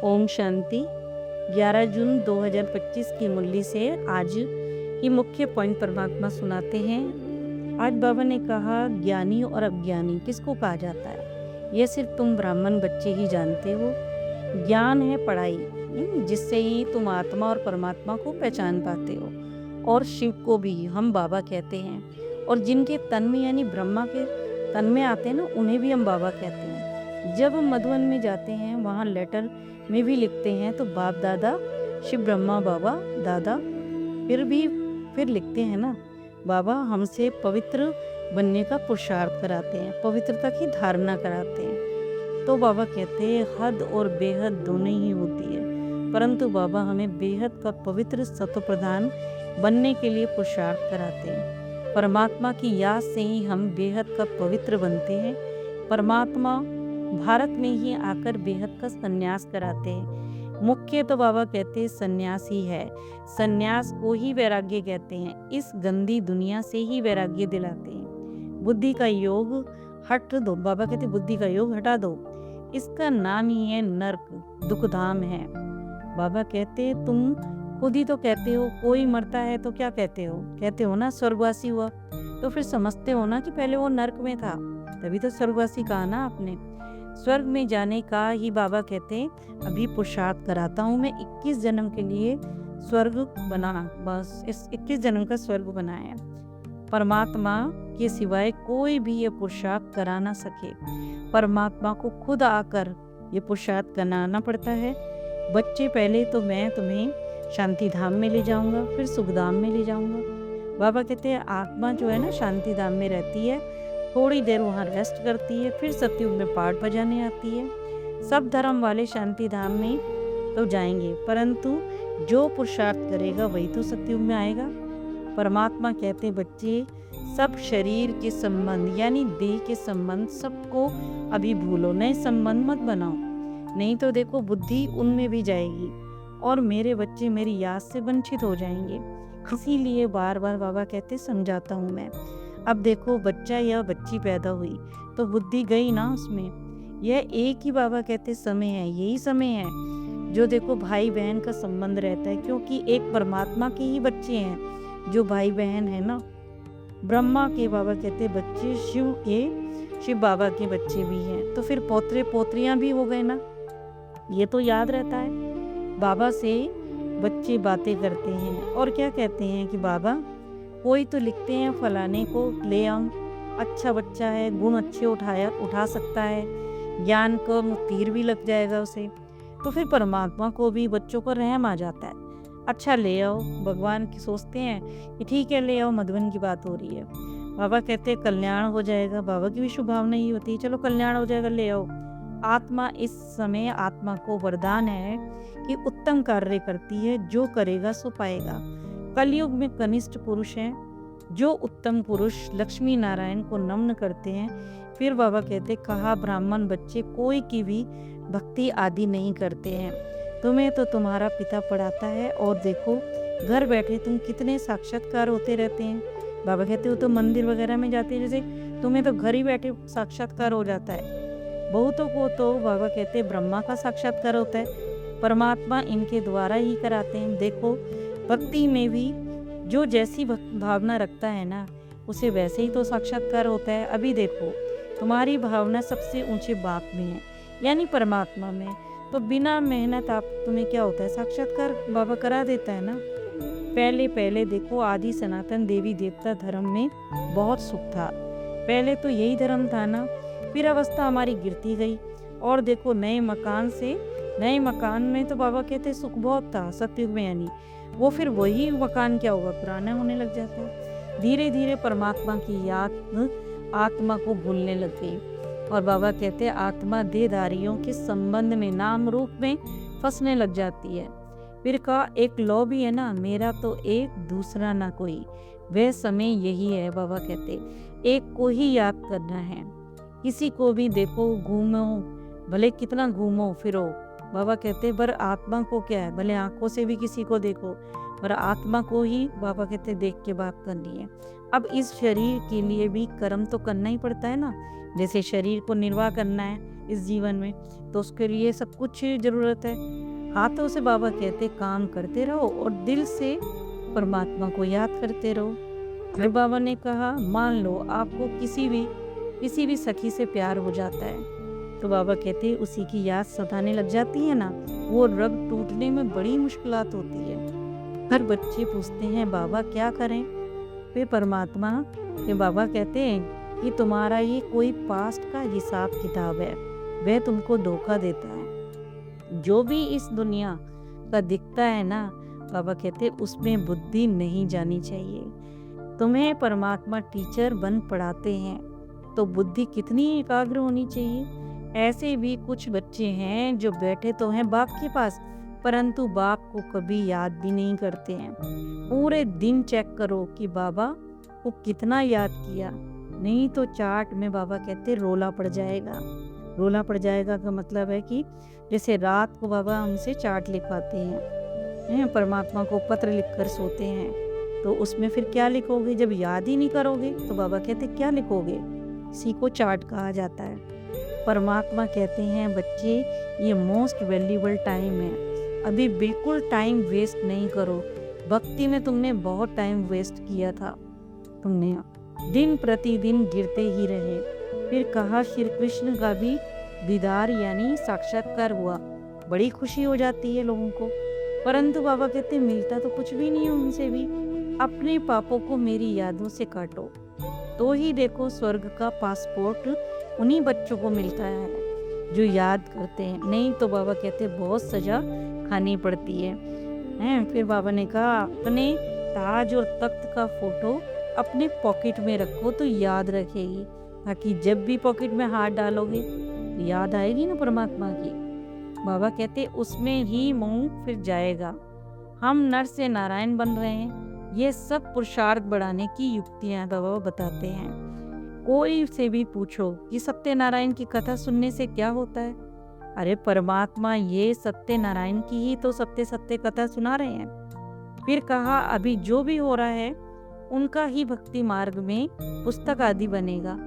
ओम शांति। 11 जून 2025 की मुरली से आज की मुख्य पॉइंट परमात्मा सुनाते हैं। आज बाबा ने कहा, ज्ञानी और अज्ञानी किसको कहा जाता है, यह सिर्फ तुम ब्राह्मण बच्चे ही जानते हो। ज्ञान है पढ़ाई, जिससे ही तुम आत्मा और परमात्मा को पहचान पाते हो, और शिव को भी हम बाबा कहते हैं। और जिनके तन में यानी ब्रह्मा के तन में आते हैं ना, उन्हें भी हम बाबा कहते हैं। जब हम मधुवन में जाते हैं, वहाँ लेटर में भी लिखते हैं तो बाप दादा शिव ब्रह्मा बाबा दादा, फिर लिखते हैं ना, बाबा हमसे पवित्र बनने का पुरुषार्थ कराते हैं, पवित्रता की धारणा कराते हैं। तो बाबा कहते हैं हद और बेहद दोनों ही होती है, परंतु बाबा हमें बेहद का पवित्र सत्व प्रधान बनने के लिए पुरुषार्थ कराते हैं। परमात्मा की याद से ही हम बेहद का पवित्र बनते हैं। परमात्मा भारत में ही आकर बेहद का संन्यास कराते हैं। मुख्य तो बाबा कहते हैं संन्यास ही है, संन्यास को ही वैराग्य कहते हैं। इस गंदी दुनिया से ही वैराग्य दिलाते हैं। बुद्धि का योग हट दो, बाबा कहते बुद्धि का योग हटा दो, इसका नाम ही है नरक, दुखधाम है। बाबा कहते तुम खुद ही तो कहते हो कोई मरता है तो क्या कहते हो ना स्वर्गवासी हुआ, तो फिर समझते हो ना कि पहले वो नरक में था, तभी तो स्वर्गवासी कहा ना आपने। स्वर्ग में जाने का ही बाबा कहते हैं अभी पुरुषार्थ कराता हूँ मैं, 21 जन्म के लिए स्वर्ग बना, बस इस 21 जन्म का स्वर्ग बनाया। परमात्मा के सिवाय कोई भी ये पुरुषार्थ करा ना सके, परमात्मा को खुद आकर ये पुरुषार्थ कराना पड़ता है। बच्चे पहले तो मैं तुम्हें शांति धाम में ले जाऊंगा, फिर सुखधाम में ले जाऊंगा। बाबा कहते हैं आत्मा जो है ना शांति धाम में रहती है, थोड़ी देर वहाँ रेस्ट करती है, फिर सतयुग में पाठ बजाने आती है। सब धर्म वाले शांति धाम में तो जाएंगे, परंतु जो पुरुषार्थ करेगा वही तो सतयुग में आएगा। परमात्मा कहते बच्चे सब शरीर के संबंध यानी देह के संबंध सबको अभी भूलो, नए संबंध मत बनाओ, नहीं तो देखो बुद्धि उनमें भी जाएगी और मेरे बच्चे मेरी याद से वंचित हो जाएंगे। इसीलिए बार बार बाबा कहते समझाता हूँ मैं। अब देखो बच्चा या बच्ची पैदा हुई तो बुद्धि गई ना उसमें। यह एक ही बाबा कहते समय है, यही समय है जो देखो भाई बहन का संबंध रहता है, क्योंकि एक परमात्मा के ही बच्चे हैं जो भाई बहन है ना। ब्रह्मा के बाबा कहते बच्चे शिव बाबा के बच्चे भी हैं, तो फिर पोतरे पोतरियां भी हो गए ना, ये तो याद रहता है। बाबा से बच्चे बातें करते हैं और क्या कहते हैं कि बाबा कोई तो लिखते हैं फलाने को ले आओ, अच्छा बच्चा है, गुण अच्छे उठा सकता है, ज्ञान को तीर भी लग जाएगा उसे। तो फिर परमात्मा को भी बच्चों को रहम आ जाता है, अच्छा ले आओ। भगवान की सोचते हैं कि ठीक है ले आओ, मधुबन की बात हो रही है। बाबा कहते हैं कल्याण हो जाएगा, बाबा की भी शुभ भावना ही होती है, चलो कल्याण हो जाएगा ले आओ। आत्मा इस समय आत्मा को वरदान है कि उत्तम कार्य करती है, जो करेगा सो पाएगा। कलयुग में कनिष्ठ पुरुष हैं, जो उत्तम पुरुष लक्ष्मी नारायण को नमन करते हैं। फिर बाबा कहते कहा ब्राह्मण बच्चे कोई की भी भक्ति आदि नहीं करते हैं, तुम्हें तो तुम्हारा पिता पढ़ाता है, और देखो घर बैठे तुम कितने साक्षात्कार होते रहते हैं। बाबा कहते हो तो मंदिर वगैरह में जाते हैं, जैसे तुम्हें तो घर ही बैठे साक्षात्कार हो जाता है। बहुतों को तो बाबा कहते ब्रह्मा का साक्षात्कार होता है, परमात्मा इनके द्वारा ही कराते हैं। देखो भक्ति में भी जो जैसी भावना रखता है ना, उसे वैसे ही तो साक्षात्कार होता है। अभी देखो तुम्हारी भावना सबसे ऊंचे बाप में है यानी परमात्मा में, तो बिना मेहनत आप तुम्हें क्या होता है साक्षात्कार बाबा करा देता है ना। पहले देखो आदि सनातन देवी देवता धर्म में बहुत सुख था, पहले तो यही धर्म था ना। फिर अवस्था हमारी गिरती गई, और देखो नए मकान में तो बाबा कहते सुख बहुत था सतयुग में, यानी वो फिर वही मकान क्या होगा, पुराना होने लग जाता है। धीरे धीरे परमात्मा की याद आत्मा को भूलने लग गई, और बाबा कहते हैं आत्मा देहधारियों के संबंध में नाम रूप में फंसने लग जाती है। फिर का एक लौ भी है ना, मेरा तो एक दूसरा ना कोई, वह समय यही है। बाबा कहते एक को ही याद करना है, किसी को भी देखो घूमो भले कितना घूमो फिरो, बाबा कहते पर आत्मा को क्या है, भले आंखों से भी किसी को देखो पर आत्मा को ही बाबा कहते देख के बात करनी है। अब इस शरीर के लिए भी कर्म तो करना ही पड़ता है ना, जैसे शरीर को निर्वाह करना है इस जीवन में, तो उसके लिए सब कुछ ज़रूरत है। हाथों से बाबा कहते काम करते रहो और दिल से परमात्मा को याद करते रहो। फिर बाबा ने कहा मान लो आपको किसी भी सखी से प्यार हो जाता है, तो बाबा कहते उसी की याद सताने लग जाती है ना, वो रग टूटने में बड़ी मुश्किलात होती है। हर बच्चे पूछते हैं बाबा क्या करें, फिर परमात्मा के बाबा कहते हैं कि तुम्हारा ये कोई पास्ट का हिसाब किताब है, वह तुमको धोखा देता है। जो भी इस दुनिया का दिखता है ना, बाबा कहते उसमें बुद्धि नहीं जानी चाहिए। तुम्हें परमात्मा टीचर बन पढ़ाते हैं तो बुद्धि कितनी एकाग्र होनी चाहिए। ऐसे भी कुछ बच्चे हैं जो बैठे तो हैं बाप के पास, परंतु बाप को कभी याद भी नहीं करते हैं। पूरे दिन चेक करो कि बाबा को कितना याद किया, नहीं तो चार्ट में बाबा कहते रोला पड़ जाएगा। रोला पड़ जाएगा का मतलब है कि जैसे रात को बाबा हमसे चार्ट लिखवाते हैं, परमात्मा को पत्र लिखकर सोते हैं, तो उसमें फिर क्या लिखोगे? जब याद ही नहीं करोगे तो बाबा कहते क्या लिखोगे? इसी को चार्ट कहा जाता है। परमात्मा कहते हैं बच्चे ये मोस्ट वैल्यूएबल टाइम है, अभी बिल्कुल टाइम वेस्ट नहीं करो। भक्ति में तुमने बहुत टाइम वेस्ट किया था, तुमने दिन प्रतिदिन गिरते ही रहे। फिर कहा श्री कृष्ण का भी दीदार यानी साक्षात्कार हुआ, बड़ी खुशी हो जाती है लोगों को, परंतु बाबा कहते मिलता तो कुछ भी नहीं उनसे भी। अपने पापों को मेरी यादों से काटो तो ही देखो स्वर्ग का पासपोर्ट उन्हीं बच्चों को मिलता है जो याद करते हैं, नहीं तो बाबा कहते बहुत सजा खानी पड़ती है। फिर बाबा ने कहा अपने ताज और तख्त का फोटो अपने पॉकेट में रखो तो याद रखेगी, ताकि जब भी पॉकेट में हाथ डालोगे तो याद आएगी ना परमात्मा की। बाबा कहते उसमें ही मुंह फिर जाएगा। हम नर से नारायण बन रहे हैं, ये सब पुरुषार्थ बढ़ाने की युक्तियां बाबा बताते हैं। कोई से भी पूछो कि सत्यनारायण की कथा सुनने से क्या होता है, अरे परमात्मा ये सत्यनारायण की ही तो सत्य सत्य कथा सुना रहे हैं। फिर कहा अभी जो भी हो रहा है उनका ही भक्ति मार्ग में पुस्तक आदि बनेगा।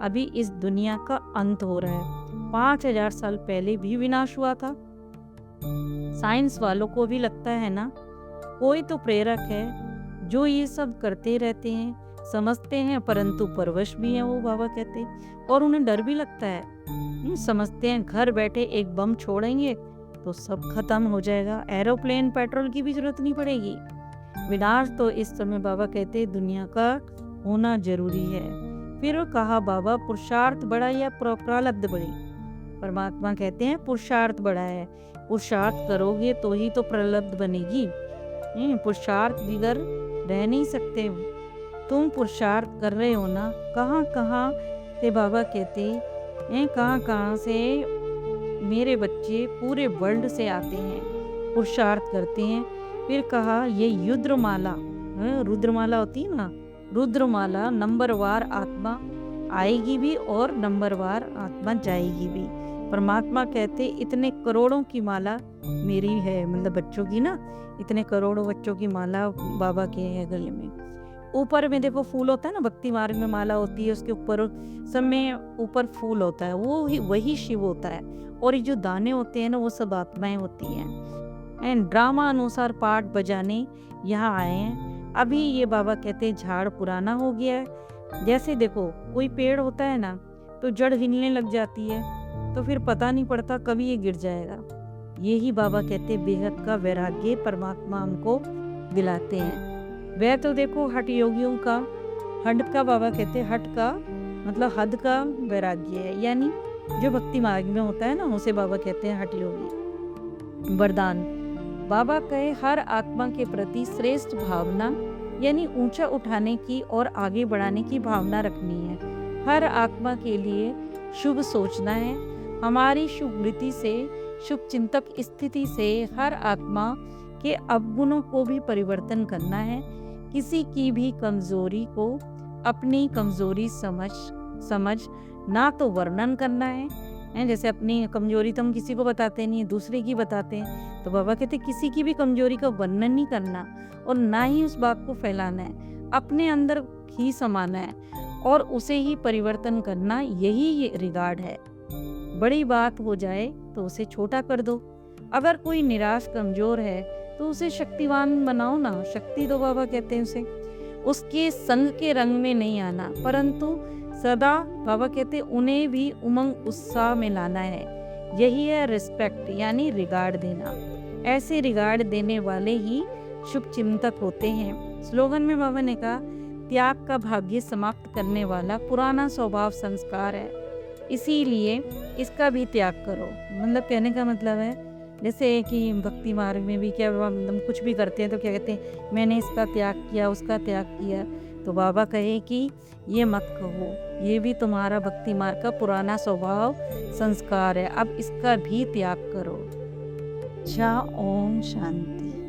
अभी इस दुनिया का अंत हो रहा है, 5000 साल पहले भी विनाश हुआ था। साइंस वालों को भी लगता है ना कोई तो प्रेरक है जो ये सब करते रहते हैं, समझते हैं परंतु परवश भी हैं वो बाबा कहते, और उन्हें डर भी लगता है। समझते हैं घर बैठे एक बम छोड़ेंगे तो सब खत्म हो जाएगा, एरोप्लेन पेट्रोल की भी जरूरत नहीं पड़ेगी। विनाश तो इस समय बाबा कहते दुनिया का होना जरूरी है। फिर कहा बाबा पुरुषार्थ बड़ा या प्रारब्ध बड़ी, परमात्मा कहते हैं पुरुषार्थ बड़ा है, पुरुषार्थ करोगे तो ही तो प्रलब्ध बनेगी। पुरुषार्थ बिगर रह नहीं सकते। तुम पुरुषार्थ कर रहे हो ना, कहाँ कहाँ से बाबा कहते हैं, कहाँ कहाँ से मेरे बच्चे पूरे वर्ल्ड से आते हैं, पुरुषार्थ करते हैं। फिर कहा ये रुद्रमाला, रुद्रमाला होती है ना, रुद्रमाला नंबरवार आत्मा आएगी भी और नंबरवार आत्मा जाएगी भी। परमात्मा कहते इतने करोड़ों की माला मेरी है, मतलब बच्चों की ना, इतने करोड़ों बच्चों की माला बाबा के है गले में। ऊपर में देखो फूल होता है ना, भक्ति मार्ग में माला होती है, उसके ऊपर सब में ऊपर फूल होता है, वो ही वही शिव होता है, और ये जो दाने होते हैं ना वो सब आत्माएं होती हैं। एंड ड्रामा अनुसार पाठ बजाने यहाँ आए हैं। अभी ये बाबा कहते हैं झाड़ पुराना हो गया है। जैसे देखो कोई पेड़ होता है ना तो जड़ हिलने लग जाती है, तो फिर पता नहीं पड़ता कभी ये गिर जाएगा। यही बाबा कहते बेहद का वैराग्य परमात्मा हमको दिलाते हैं। वह तो देखो हठ योगियों का, हट का बाबा कहते हट का मतलब हद का वैराग्य है, यानी जो भक्ति मार्ग में होता है ना उसे बाबा कहते हैं हठ योगी। वरदान बाबा कहे हर आत्मा के प्रति श्रेष्ठ भावना यानी ऊंचा उठाने की और आगे बढ़ाने की भावना रखनी है। हर आत्मा के लिए शुभ सोचना है। हमारी शुभ वृत्ति से, शुभ चिंतक स्थिति से हर आत्मा के अवगुणों को भी परिवर्तन करना है। किसी की भी कमजोरी को अपनी कमजोरी समझ ना तो वर्णन करना है, जैसे अपनी कमजोरी तो हम किसी को बताते नहीं, दूसरे की बताते हैं। तो बाबा कहते किसी की भी कमजोरी का वर्णन नहीं करना और ना ही उस बात को फैलाना है, अपने अंदर ही समाना है। और उसे ही परिवर्तन करना, यही ये रिगार्ड है। बड़ी बात हो जाए तो उसे छोटा कर दो। अगर कोई निराश कमजोर है तो उसे शक्तिवान बनाओ ना, शक्ति दो बाबा कहते हैं उसे। उसके संग के रंग में नहीं आना, परंतु सदा बाबा कहते हैं उन्हें भी उमंग उत्साह में लाना है। यही है रिस्पेक्ट यानी रिगार्ड देना। ऐसे रिगार्ड देने वाले ही शुभ चिंतक होते हैं। स्लोगन में बाबा ने कहा, त्याग का भाग्य समाप्त करने वाला पुराना स्वभाव संस्कार है, इसीलिए इसका भी त्याग करो। मतलब कहने का मतलब है जैसे कि भक्ति मार्ग में भी क्या हम कुछ भी करते हैं तो क्या कहते हैं, मैंने इसका त्याग किया, उसका त्याग किया। तो बाबा कहे कि ये मत कहो, ये भी तुम्हारा भक्ति मार्ग का पुराना स्वभाव संस्कार है, अब इसका भी त्याग करो। ओम शांति।